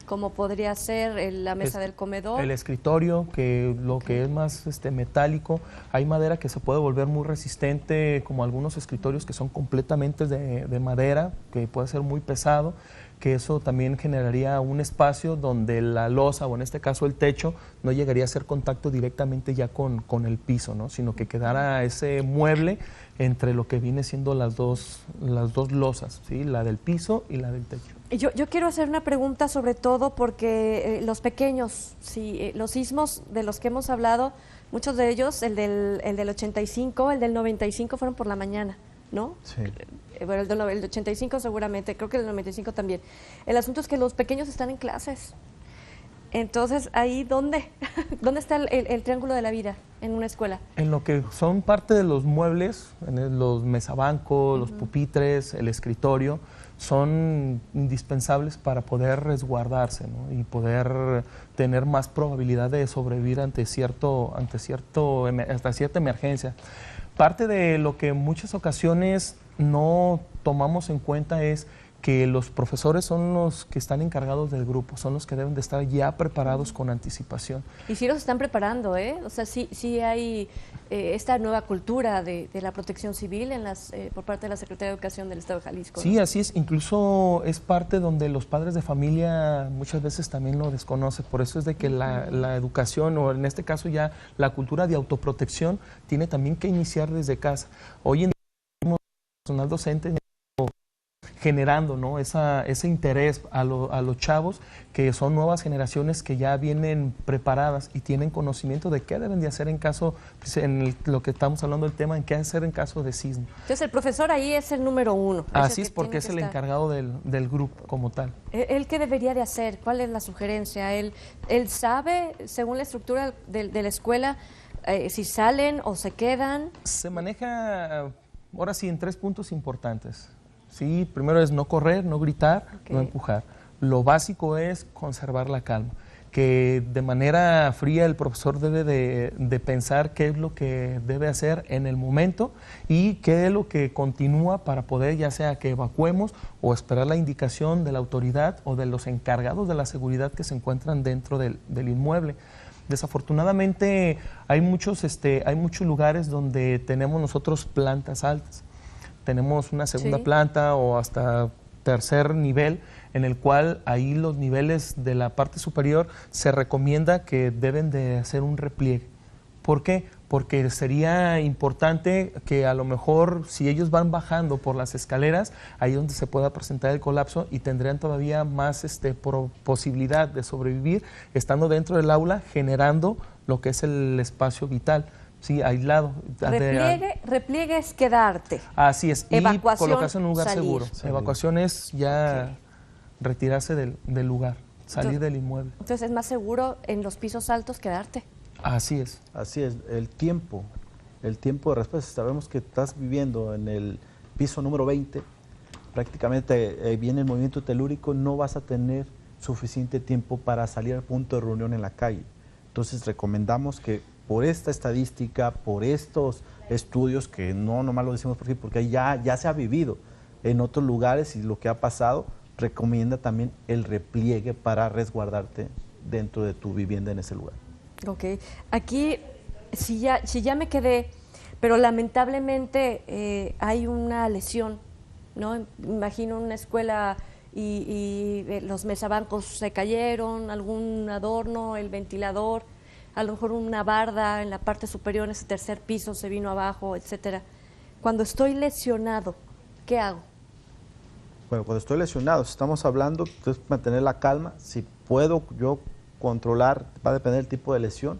como podría ser la mesa del comedor. El escritorio, que lo que es más metálico. Hay madera que se puede volver muy resistente, como algunos escritorios que son completamente de madera, que puede ser muy pesado, que eso también generaría un espacio donde la losa, o en este caso el techo, no llegaría a hacer contacto directamente ya con el piso, ¿no? Sino que quedara ese mueble entre lo que viene siendo las dos losas, ¿sí? La del piso y la del techo. Yo quiero hacer una pregunta sobre todo porque los pequeños, los sismos de los que hemos hablado, muchos de ellos, el del 85, el del 95 fueron por la mañana, ¿no? Sí. Bueno, el 85 seguramente, creo que el 95 también. El asunto es que los pequeños están en clases. Entonces, ¿ahí dónde? ¿Dónde está el triángulo de la vida en una escuela? En lo que son parte de los muebles, los mesabancos, los pupitres, el escritorio, son indispensables para poder resguardarse, ¿no? Y poder tener más probabilidad de sobrevivir ante cierta emergencia. Parte de lo que en muchas ocasiones no tomamos en cuenta es que los profesores son los que están encargados del grupo, son los que deben de estar ya preparados con anticipación. Y sí los están preparando, ¿eh? O sea, sí hay esta nueva cultura de la protección civil por parte de la Secretaría de Educación del Estado de Jalisco, ¿no? Sí, así es. Incluso es parte donde los padres de familia muchas veces también lo desconocen. Por eso es de que la educación, o en este caso ya la cultura de autoprotección, tiene también que iniciar desde casa. Hoy en día, el personal docente generando, ¿no? ese interés a los chavos, que son nuevas generaciones que ya vienen preparadas y tienen conocimiento de qué deben de hacer en caso, pues, lo que estamos hablando del tema, en qué hacer en caso de sismo. Entonces el profesor ahí es el número uno. Así es, porque es el encargado del grupo como tal. ¿Él qué debería de hacer? ¿Cuál es la sugerencia? ¿Él sabe, según la estructura de la escuela, si salen o se quedan? Se maneja, ahora sí, en 3 puntos importantes. Sí, primero es no correr, no gritar, no empujar. Lo básico es conservar la calma, que de manera fría el profesor debe de pensar qué es lo que debe hacer en el momento y qué es lo que continúa para poder, ya sea que evacuemos o esperar la indicación de la autoridad o de los encargados de la seguridad que se encuentran dentro del inmueble. Desafortunadamente hay muchos lugares donde tenemos nosotros plantas altas. Tenemos una segunda planta o hasta tercer nivel, en el cual ahí los niveles de la parte superior se recomienda que deben de hacer un repliegue. ¿Por qué? Porque sería importante que a lo mejor si ellos van bajando por las escaleras, ahí es donde se pueda presentar el colapso y tendrían todavía más posibilidad de sobrevivir estando dentro del aula, generando lo que es el espacio vital. Sí, aislado. Repliegue es quedarte. Así es. Evacuación, y colocarse en un lugar salir. seguro. Evacuación es ya retirarse del lugar, salir del inmueble. Entonces es más seguro en los pisos altos quedarte. Así es. Así es. El tiempo de respuesta. Sabemos que estás viviendo en el piso número 20, prácticamente viene el movimiento telúrico, no vas a tener suficiente tiempo para salir al punto de reunión en la calle. Entonces recomendamos que por esta estadística, por estos estudios, que no nomás lo decimos porque ya se ha vivido en otros lugares y lo que ha pasado, recomienda también el repliegue para resguardarte dentro de tu vivienda en ese lugar. Ok, aquí si ya me quedé, pero lamentablemente hay una lesión, ¿no? Imagino una escuela y los mesabancos se cayeron, algún adorno, el ventilador, a lo mejor una barda en la parte superior, en ese tercer piso se vino abajo, etcétera. Cuando estoy lesionado, ¿qué hago? Bueno, cuando estoy lesionado, si estamos hablando, es mantener la calma. Si puedo yo controlar, va a depender del tipo de lesión,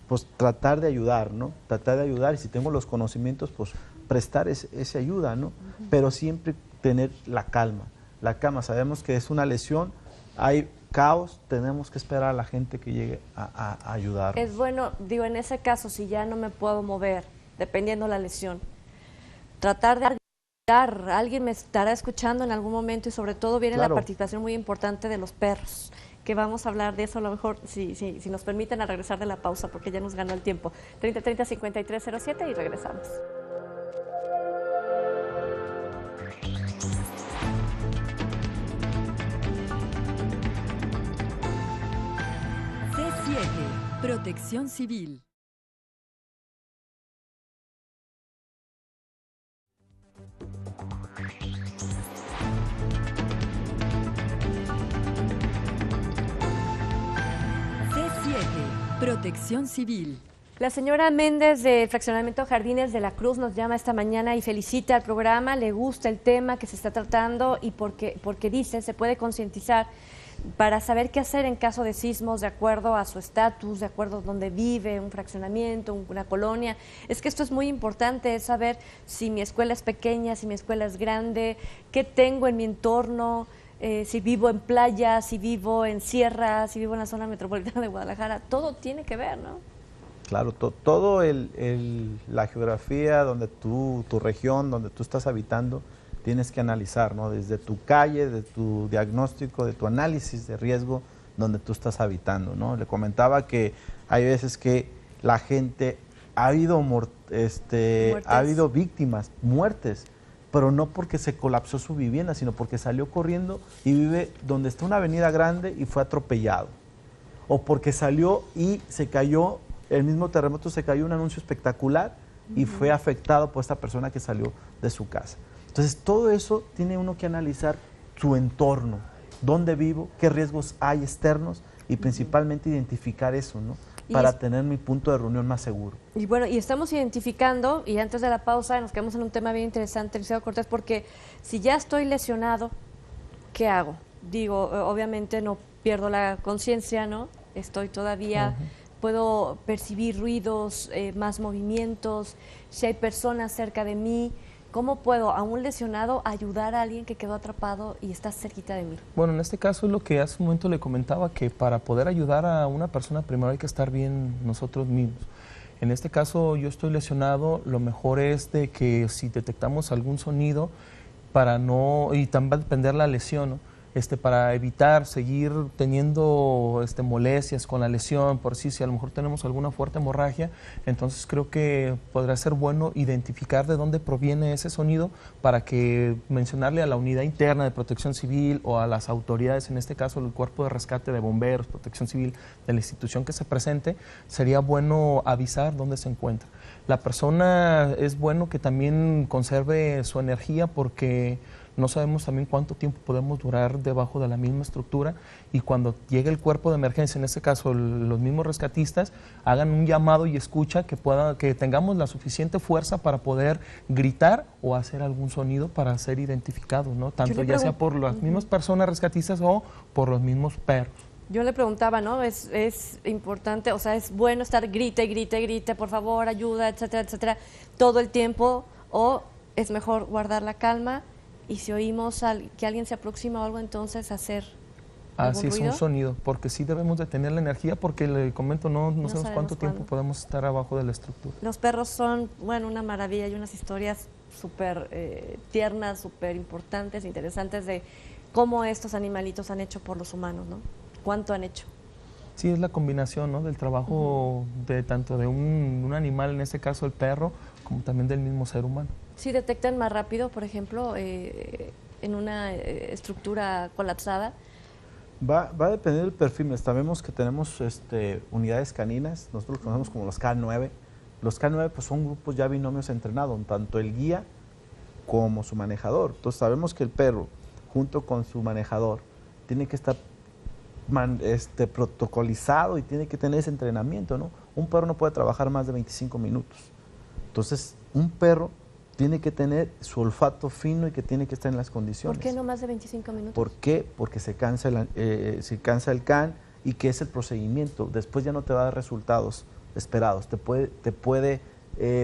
pues tratar de ayudar, ¿no? Tratar de ayudar, y si tengo los conocimientos, pues prestar esa ayuda, ¿no? Pero siempre tener la calma. La calma, sabemos que es una lesión, hay caos, tenemos que esperar a la gente que llegue a ayudar. Es bueno, digo, en ese caso, si ya no me puedo mover, dependiendo la lesión, tratar de ayudar. Alguien me estará escuchando en algún momento y sobre todo viene la participación muy importante de los perros, que vamos a hablar de eso a lo mejor, si nos permiten, al regresar de la pausa, porque ya nos ganó el tiempo. 3030-5307 y regresamos. C7, Protección Civil. C7, Protección Civil. La señora Méndez de Fraccionamiento Jardines de la Cruz nos llama esta mañana y felicita al programa, le gusta el tema que se está tratando y porque dice se puede concientizar para saber qué hacer en caso de sismos de acuerdo a su estatus, de acuerdo a donde vive, un fraccionamiento, una colonia. Es que esto es muy importante, es saber si mi escuela es pequeña, si mi escuela es grande, qué tengo en mi entorno, si vivo en playa, si vivo en sierra, si vivo en la zona metropolitana de Guadalajara, todo tiene que ver, ¿no? Claro, todo la geografía donde tu región, donde tú estás habitando, tienes que analizar, ¿no? Desde tu calle, de tu diagnóstico, de tu análisis de riesgo donde tú estás habitando, ¿no? Le comentaba que hay veces que la gente ha habido víctimas, muertes, pero no porque se colapsó su vivienda, sino porque salió corriendo y vive donde está una avenida grande y fue atropellado. O porque salió y se cayó, el mismo terremoto, se cayó un anuncio espectacular y fue afectado por esta persona que salió de su casa. Entonces, todo eso tiene uno que analizar su entorno, dónde vivo, qué riesgos hay externos y principalmente identificar eso, ¿no? Para tener mi punto de reunión más seguro. Y bueno, y estamos identificando, y antes de la pausa nos quedamos en un tema bien interesante, Liceo Cortés, porque si ya estoy lesionado, ¿qué hago? Digo, obviamente no pierdo la conciencia, ¿no? Estoy todavía, puedo percibir ruidos, más movimientos, si hay personas cerca de mí. ¿Cómo puedo, a un lesionado, ayudar a alguien que quedó atrapado y está cerquita de mí? Bueno, en este caso es lo que hace un momento le comentaba, que para poder ayudar a una persona primero hay que estar bien nosotros mismos. En este caso yo estoy lesionado, lo mejor es de que si detectamos algún sonido, y también va a depender la lesión, ¿no? Para evitar seguir teniendo molestias con la lesión, por si a lo mejor tenemos alguna fuerte hemorragia, entonces creo que podrá ser bueno identificar de dónde proviene ese sonido para que mencionarle a la unidad interna de Protección Civil o a las autoridades, en este caso el Cuerpo de Rescate de Bomberos, Protección Civil, de la institución que se presente, sería bueno avisar dónde se encuentra. La persona es bueno que también conserve su energía porque no sabemos también cuánto tiempo podemos durar debajo de la misma estructura y cuando llegue el cuerpo de emergencia, en este caso los mismos rescatistas, hagan un llamado y escucha que tengamos la suficiente fuerza para poder gritar o hacer algún sonido para ser identificados, ¿no? Tanto ya sea por las mismas personas rescatistas o por los mismos perros. Yo le preguntaba, ¿no? Es importante, o sea, es bueno estar grite, por favor, ayuda, etcétera, todo el tiempo, o es mejor guardar la calma y si oímos que alguien se aproxima o algo, entonces hacer Así es, ruido. un sonido, porque sí debemos de tener la energía, porque le comento, no sabemos cuánto tiempo podemos estar abajo de la estructura. Los perros son, bueno, una maravilla y unas historias súper tiernas, súper importantes, interesantes de cómo estos animalitos han hecho por los humanos, ¿no? ¿Cuánto han hecho? Sí, es la combinación, ¿no? Del trabajo de tanto de un animal, en este caso el perro, como también del mismo ser humano. Sí, detectan más rápido, por ejemplo, en una estructura colapsada, Va a depender del perfil. Sabemos que tenemos unidades caninas, nosotros los conocemos como los K9. Los K9 pues, son grupos ya binomios entrenados, tanto el guía como su manejador. Entonces sabemos que el perro, junto con su manejador, tiene que estar protocolizado y tiene que tener ese entrenamiento, ¿no? Un perro no puede trabajar más de 25 minutos. Entonces, un perro tiene que tener su olfato fino y que tiene que estar en las condiciones. ¿Por qué no más de 25 minutos? ¿Por qué? Porque se cansa el can y que es el procedimiento. Después ya no te va a dar resultados esperados. Te puede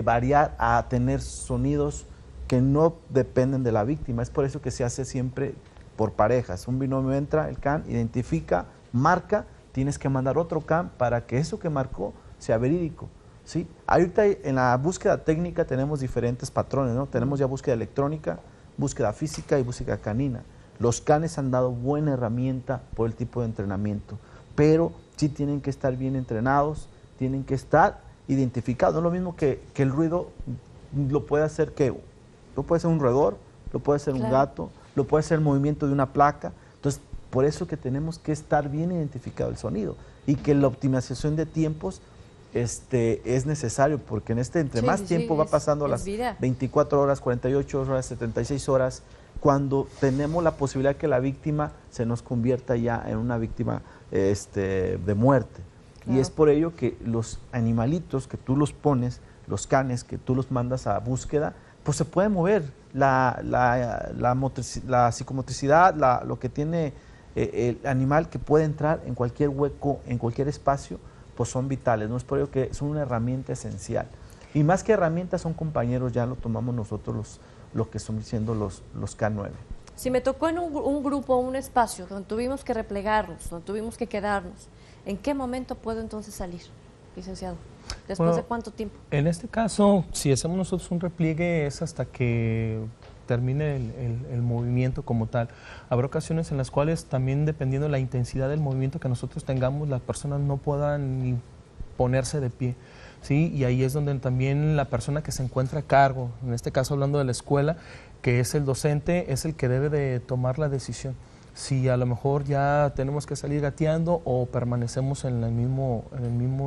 variar a tener sonidos que no dependen de la víctima. Es por eso que se hace siempre por parejas. Un binomio entra, el can identifica, marca, tienes que mandar otro can para que eso que marcó sea verídico. ¿Sí? Ahorita en la búsqueda técnica tenemos diferentes patrones, ¿no? Tenemos ya búsqueda electrónica, búsqueda física y búsqueda canina. Los canes han dado buena herramienta por el tipo de entrenamiento, pero sí tienen que estar bien entrenados, tienen que estar identificados. No es lo mismo que el ruido lo puede hacer un roedor, lo puede hacer un gato, lo puede hacer el movimiento de una placa. Entonces, por eso que tenemos que estar bien identificado el sonido y que la optimización de tiempos es necesario, porque entre más tiempo va pasando las 24 horas, 48 horas, 76 horas, cuando tenemos la posibilidad que la víctima se nos convierta ya en una víctima de muerte. Claro. Y es por ello que los animalitos que tú los pones, los canes que tú los mandas a búsqueda, pues se puede mover. La psicomotricidad, lo que tiene el animal que puede entrar en cualquier hueco, en cualquier espacio, pues son vitales, ¿no? Es por ello que son una herramienta esencial. Y más que herramientas, son compañeros, ya lo tomamos nosotros los que son siendo los K9. Si me tocó en un grupo, un espacio, donde tuvimos que replegarnos, donde tuvimos que quedarnos, ¿en qué momento puedo entonces salir, licenciado? ¿Después de cuánto tiempo? En este caso, si hacemos nosotros un repliegue, es hasta que termine el movimiento como tal. Habrá ocasiones en las cuales también, dependiendo de la intensidad del movimiento que nosotros tengamos, las personas no puedan ni ponerse de pie, ¿sí? Y ahí es donde también la persona que se encuentra a cargo, en este caso hablando de la escuela, que es el docente, es el que debe de tomar la decisión. Si a lo mejor ya tenemos que salir gateando o permanecemos en el mismo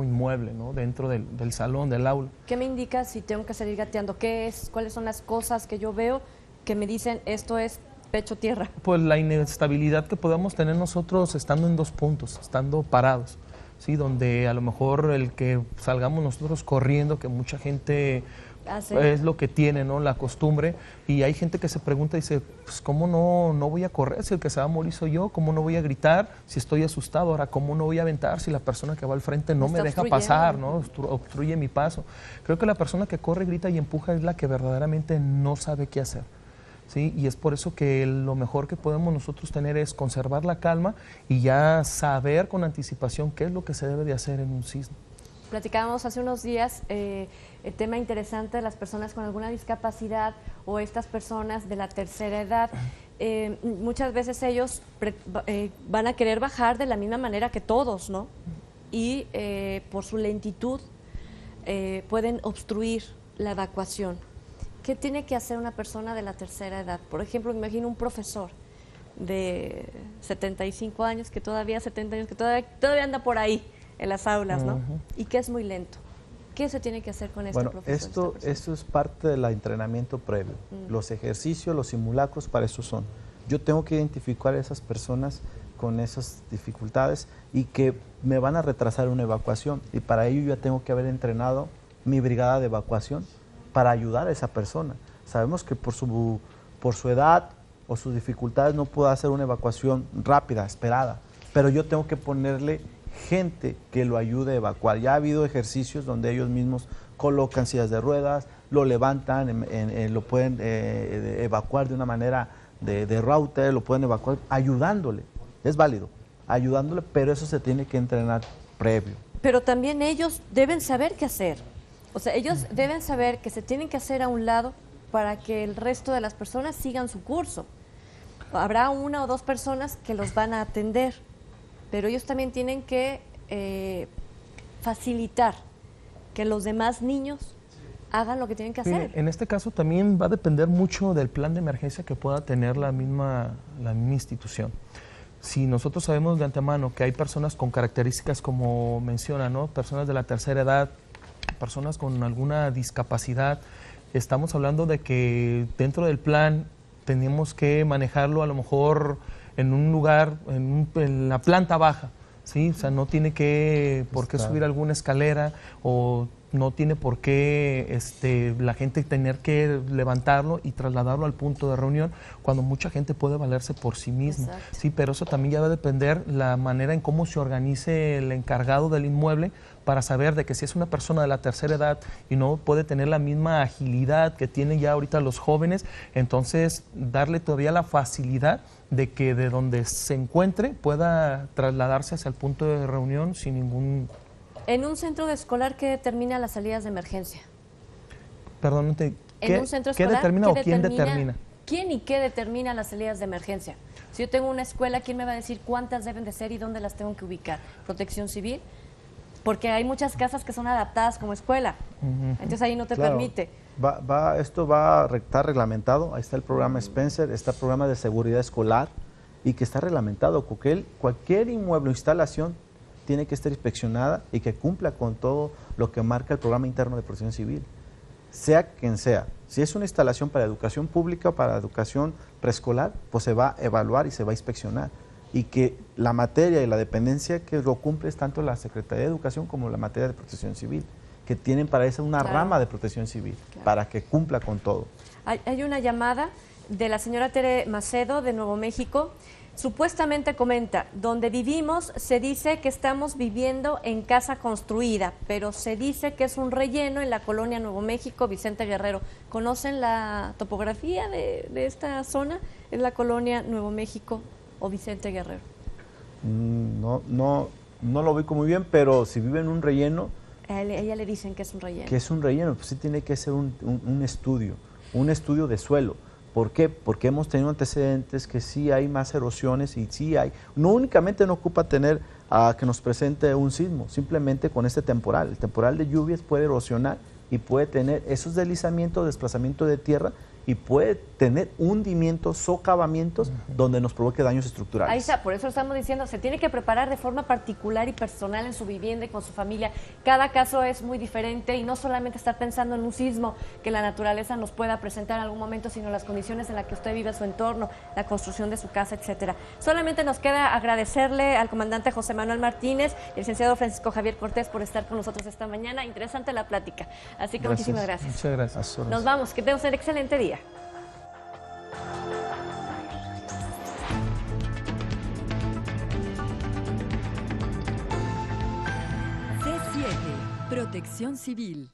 inmueble, ¿no? Dentro del salón, del aula. ¿Qué me indica si tengo que salir gateando? ¿Cuáles son las cosas que yo veo que me dicen esto es pecho tierra? Pues la inestabilidad que podamos tener nosotros estando en dos puntos, estando parados, ¿sí? Donde a lo mejor el que salgamos nosotros corriendo, que mucha gente es lo que tiene, ¿no? La costumbre, y hay gente que se pregunta y dice, pues ¿cómo no voy a correr si el que se va a morir soy yo? ¿Cómo no voy a gritar si estoy asustado? Ahora, ¿cómo no voy a aventar si la persona que va al frente no me deja pasar, ¿no? Obstruye mi paso? Creo que la persona que corre, grita y empuja es la que verdaderamente no sabe qué hacer, ¿sí? Y es por eso que lo mejor que podemos nosotros tener es conservar la calma y ya saber con anticipación qué es lo que se debe de hacer en un sismo. Platicábamos hace unos días el tema interesante de las personas con alguna discapacidad o estas personas de la tercera edad. Muchas veces ellos van a querer bajar de la misma manera que todos, ¿no? Y por su lentitud pueden obstruir la evacuación. ¿Qué tiene que hacer una persona de la tercera edad? Por ejemplo, me imagino un profesor de 75 años, que todavía anda por ahí en las aulas, ¿no? Y que es muy lento. ¿Qué se tiene que hacer con este profesor? Esto es parte del entrenamiento previo. Los ejercicios, los simulacros, para eso son. Yo tengo que identificar a esas personas con esas dificultades y que me van a retrasar una evacuación. Y para ello yo tengo que haber entrenado mi brigada de evacuación para ayudar a esa persona. Sabemos que por su edad o sus dificultades no puedo hacer una evacuación rápida, esperada, pero yo tengo que ponerle gente que lo ayude a evacuar. Ya ha habido ejercicios donde ellos mismos colocan sillas de ruedas, lo levantan, lo pueden evacuar de una manera de router, lo pueden evacuar ayudándole. Es válido, ayudándole, pero eso se tiene que entrenar previo. Pero también ellos deben saber qué hacer. O sea, ellos deben saber que se tienen que hacer a un lado para que el resto de las personas sigan su curso. Habrá una o dos personas que los van a atender, pero ellos también tienen que facilitar que los demás niños hagan lo que tienen que hacer. En este caso también va a depender mucho del plan de emergencia que pueda tener la misma institución. Si nosotros sabemos de antemano que hay personas con características como menciona, ¿no? Personas de la tercera edad, personas con alguna discapacidad, estamos hablando de que dentro del plan tenemos que manejarlo a lo mejor en un lugar, en la planta baja, ¿sí? O sea, no tiene por qué subir alguna escalera o no tiene por qué la gente tener que levantarlo y trasladarlo al punto de reunión cuando mucha gente puede valerse por sí misma. Exacto. Sí, pero eso también ya va a depender la manera en cómo se organice el encargado del inmueble para saber de que si es una persona de la tercera edad y no puede tener la misma agilidad que tienen ya ahorita los jóvenes, entonces darle todavía la facilidad de que de donde se encuentre pueda trasladarse hacia el punto de reunión sin ningún... En un centro escolar, ¿qué determina las salidas de emergencia? Perdón, En un centro ¿qué escolar, determina o quién determina? ¿Quién y qué determina las salidas de emergencia? Si yo tengo una escuela, ¿quién me va a decir cuántas deben de ser y dónde las tengo que ubicar? ¿Protección Civil? Porque hay muchas casas que son adaptadas como escuela. Entonces ahí no te permite. Esto va a estar reglamentado. Ahí está el programa Spencer, está el programa de seguridad escolar y que está reglamentado. Cualquier inmueble o instalación tiene que estar inspeccionada y que cumpla con todo lo que marca el programa interno de protección civil, sea quien sea. Si es una instalación para educación pública o para educación preescolar, pues se va a evaluar y se va a inspeccionar. Y que la materia y la dependencia que lo cumple es tanto la Secretaría de Educación como la materia de protección civil, que tienen para eso una rama de protección civil, para que cumpla con todo. Hay una llamada de la señora Tere Macedo de Nuevo México. Supuestamente comenta, donde vivimos se dice que estamos viviendo en casa construida, pero se dice que es un relleno en la colonia Nuevo México, Vicente Guerrero. ¿Conocen la topografía de esta zona? ¿Es la colonia Nuevo México o Vicente Guerrero? No lo ubico muy bien, pero si vive en un relleno... A ella le dicen que es un relleno. Que es un relleno, pues sí tiene que ser un estudio de suelo. ¿Por qué? Porque hemos tenido antecedentes que sí hay más erosiones y sí hay. No únicamente no ocupa tener que nos presente un sismo, simplemente con este temporal. El temporal de lluvias puede erosionar y puede tener esos deslizamientos, desplazamiento de tierra y puede tener hundimientos, socavamientos donde nos provoque daños estructurales. Ahí está, por eso estamos diciendo, se tiene que preparar de forma particular y personal en su vivienda y con su familia. Cada caso es muy diferente y no solamente estar pensando en un sismo que la naturaleza nos pueda presentar en algún momento, sino las condiciones en las que usted vive, su entorno, la construcción de su casa, etcétera. Solamente nos queda agradecerle al comandante José Manuel Martínez y al licenciado Francisco Javier Cortés por estar con nosotros esta mañana. Interesante la plática. Así que muchísimas gracias. Muchas gracias. Nos vamos, que tengan un excelente día. C7, Protección Civil.